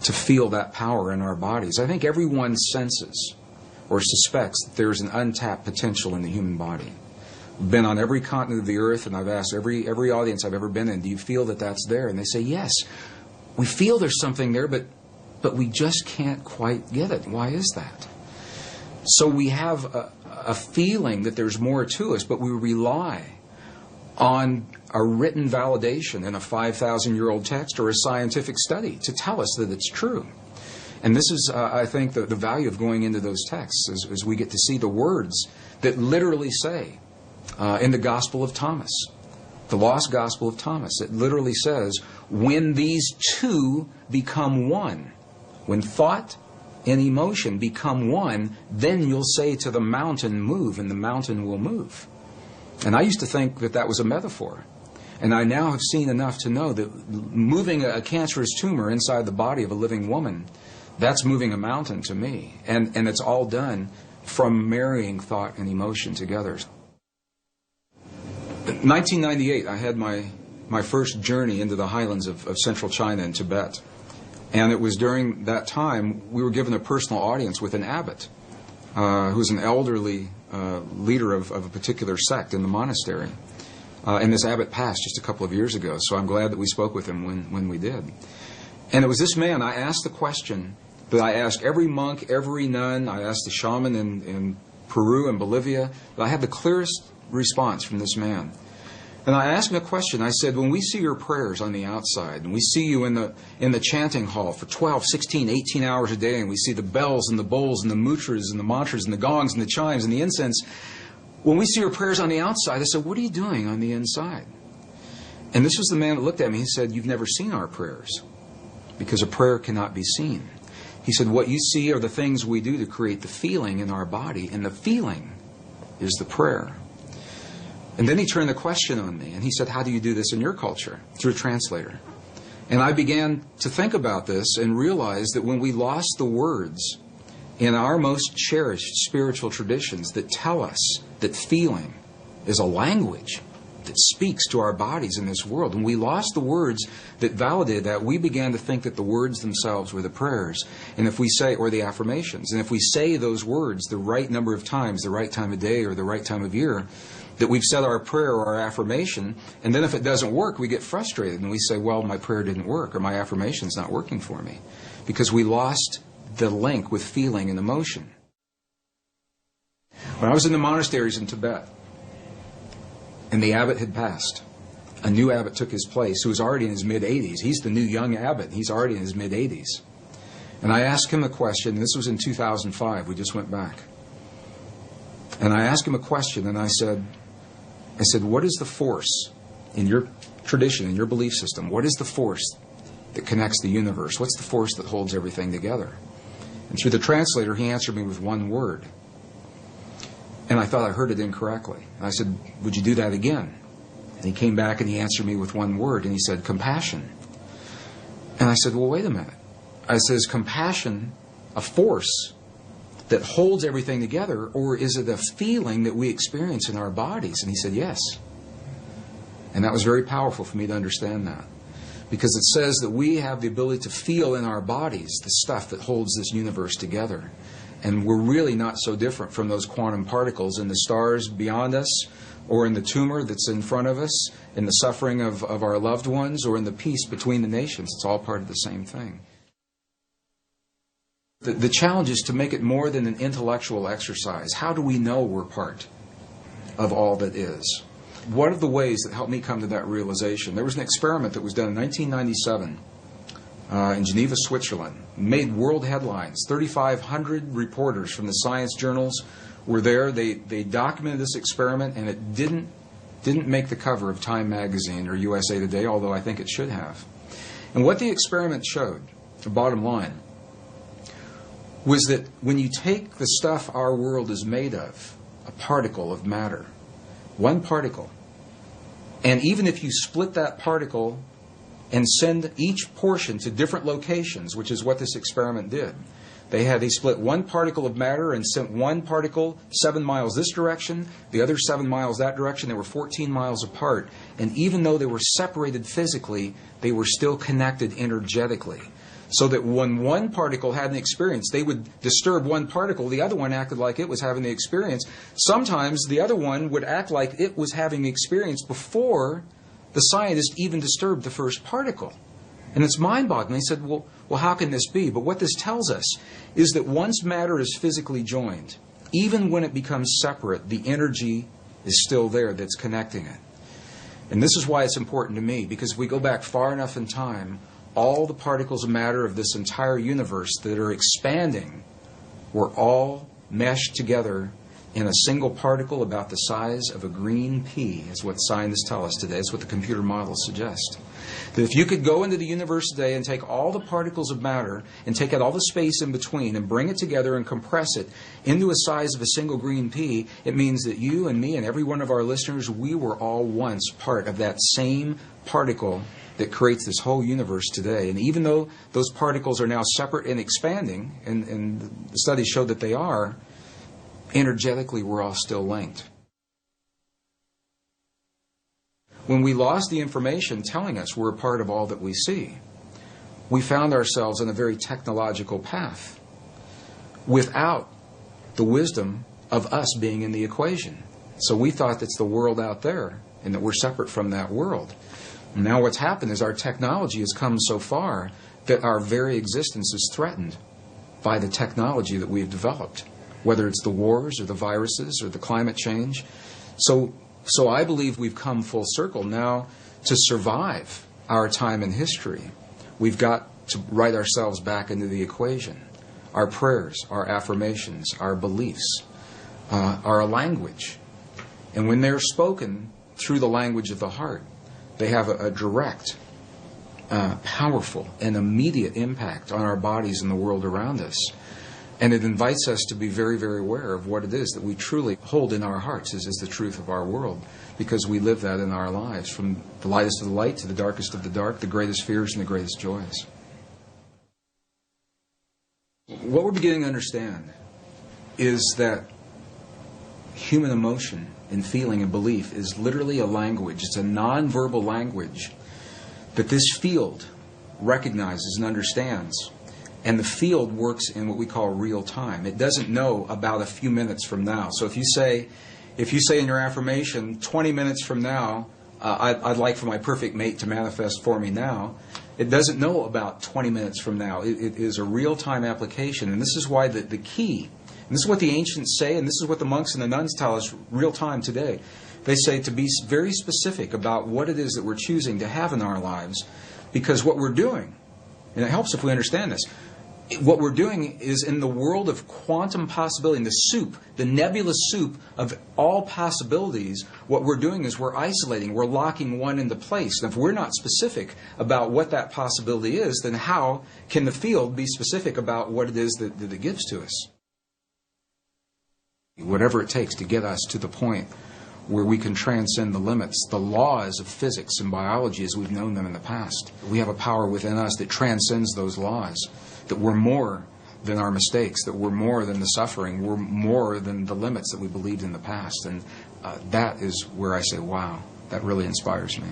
to feel that power in our bodies. I think everyone senses or suspects that there's an untapped potential in the human body. I've been on every continent of the earth, and I've asked every audience I've ever been in, do you feel that that's there? And they say, yes, we feel there's something there, but we just can't quite get it. Why is that? So we have a feeling that there's more to us, but we rely on a written validation in a 5,000-year-old text or a scientific study to tell us that it's true. And this is, I think, the value of going into those texts, is we get to see the words that literally say, in the Gospel of Thomas, the lost Gospel of Thomas, it literally says, when these two become one, when thought and emotion become one, then you'll say to the mountain, move, and the mountain will move. And I used to think that that was a metaphor. And I now have seen enough to know that moving a cancerous tumor inside the body of a living woman, that's moving a mountain to me. And it's all done from marrying thought and emotion together. In 1998, I had my first journey into the highlands of central China and Tibet. And it was during that time we were given a personal audience with an abbot, who's an elderly leader of a particular sect in the monastery. And this abbot passed just a couple of years ago, so I'm glad that we spoke with him when we did. And it was this man, I asked the question that I asked every monk, every nun, I asked the shaman in Peru and Bolivia, but I had the clearest response from this man. And I asked him a question. I said, when we see your prayers on the outside, and we see you in the chanting hall for 12, 16, 18 hours a day, and we see the bells and the bowls and the mudras and the mantras and the gongs and the chimes and the incense, when we see your prayers on the outside, I said, what are you doing on the inside? And this was the man that looked at me. He said, you've never seen our prayers, because a prayer cannot be seen. He said, what you see are the things we do to create the feeling in our body, and the feeling is the prayer. And then he turned the question on me, and he said, how do you do this in your culture? Through a translator. And I began to think about this and realize that when we lost the words in our most cherished spiritual traditions that tell us that feeling is a language that speaks to our bodies in this world, when we lost the words that validated that, we began to think that the words themselves were the prayers, and if we say, or the affirmations, and if we say those words the right number of times, the right time of day or the right time of year, that we've said our prayer or our affirmation, and then if it doesn't work, we get frustrated and we say, well, my prayer didn't work, or my affirmation's not working for me, because we lost the link with feeling and emotion. When I was in the monasteries in Tibet, and the abbot had passed, a new abbot took his place, who was already in his mid-80s. He's the new young abbot. He's already in his mid-80s. And I asked him a question, and this was in 2005. We just went back. And I asked him a question, and I said, what is the force in your tradition, in your belief system? What is the force that connects the universe? What's the force that holds everything together? And through the translator, he answered me with one word. And I thought I heard it incorrectly. And I said, would you do that again? And he came back and he answered me with one word, and he said, compassion. And I said, well, wait a minute. I said, is compassion a force that holds everything together, or is it a feeling that we experience in our bodies? And he said, yes. And that was very powerful for me to understand that, because it says that we have the ability to feel in our bodies the stuff that holds this universe together. And we're really not so different from those quantum particles in the stars beyond us, or in the tumor that's in front of us, in the suffering of our loved ones, or in the peace between the nations. It's all part of the same thing. The challenge is to make it more than an intellectual exercise. How do we know we're part of all that is? One of the ways that helped me come to that realization, there was an experiment that was done in 1997 in Geneva, Switzerland. Made world headlines. 3,500 reporters from the science journals were there. They documented this experiment, and it didn't make the cover of Time magazine or USA Today, although I think it should have. And what the experiment showed, the bottom line, was that when you take the stuff our world is made of, a particle of matter, one particle, and even if you split that particle and send each portion to different locations, which is what this experiment did. They split one particle of matter and sent one particle 7 miles this direction, the other 7 miles that direction. They were 14 miles apart. And even though they were separated physically, they were still connected energetically. So that when one particle had an experience, they would disturb one particle, the other one acted like it was having the experience. Sometimes the other one would act like it was having the experience before the scientist even disturbed the first particle. And it's mind-boggling. He said, well, how can this be? But what this tells us is that once matter is physically joined, even when it becomes separate, the energy is still there that's connecting it. And this is why it's important to me, because if we go back far enough in time, all the particles of matter of this entire universe that are expanding were all meshed together in a single particle about the size of a green pea, is what scientists tell us today. It's what the computer models suggest. That if you could go into the universe today and take all the particles of matter and take out all the space in between and bring it together and compress it into a size of a single green pea, it means that you and me and every one of our listeners, we were all once part of that same particle that creates this whole universe today. And even though those particles are now separate and expanding, and the studies show that they are, energetically we're all still linked. When we lost the information telling us we're a part of all that we see, we found ourselves on a very technological path without the wisdom of us being in the equation. So we thought that's the world out there and that we're separate from that world. Now what's happened is our technology has come so far that our very existence is threatened by the technology that we've developed, whether it's the wars or the viruses or the climate change. So I believe we've come full circle now to survive our time in history. We've got to write ourselves back into the equation. Our prayers, our affirmations, our beliefs, our language. And when they're spoken through the language of the heart, they have a direct, powerful, and immediate impact on our bodies and the world around us. And it invites us to be very, very aware of what it is that we truly hold in our hearts as is the truth of our world, because we live that in our lives, from the lightest of the light to the darkest of the dark, the greatest fears and the greatest joys. What we're beginning to understand is that human emotion and feeling and belief is literally a language. It's a nonverbal language that this field recognizes and understands. And the field works in what we call real time. It doesn't know about a few minutes from now. So if you say in your affirmation, 20 minutes from now, I'd like for my perfect mate to manifest for me now, it doesn't know about 20 minutes from now. It is a real-time application. And this is why the key, and this is what the ancients say, and this is what the monks and the nuns tell us real-time today. They say to be very specific about what it is that we're choosing to have in our lives, because what we're doing, and it helps if we understand this, what we're doing is in the world of quantum possibility, in the soup, the nebulous soup of all possibilities, what we're doing is we're isolating, we're locking one into place. And if we're not specific about what that possibility is, then how can the field be specific about what it is that it gives to us? Whatever it takes to get us to the point where we can transcend the limits, the laws of physics and biology as we've known them in the past. We have a power within us that transcends those laws, that we're more than our mistakes, that we're more than the suffering, we're more than the limits that we believed in the past. And that is where I say, wow, that really inspires me.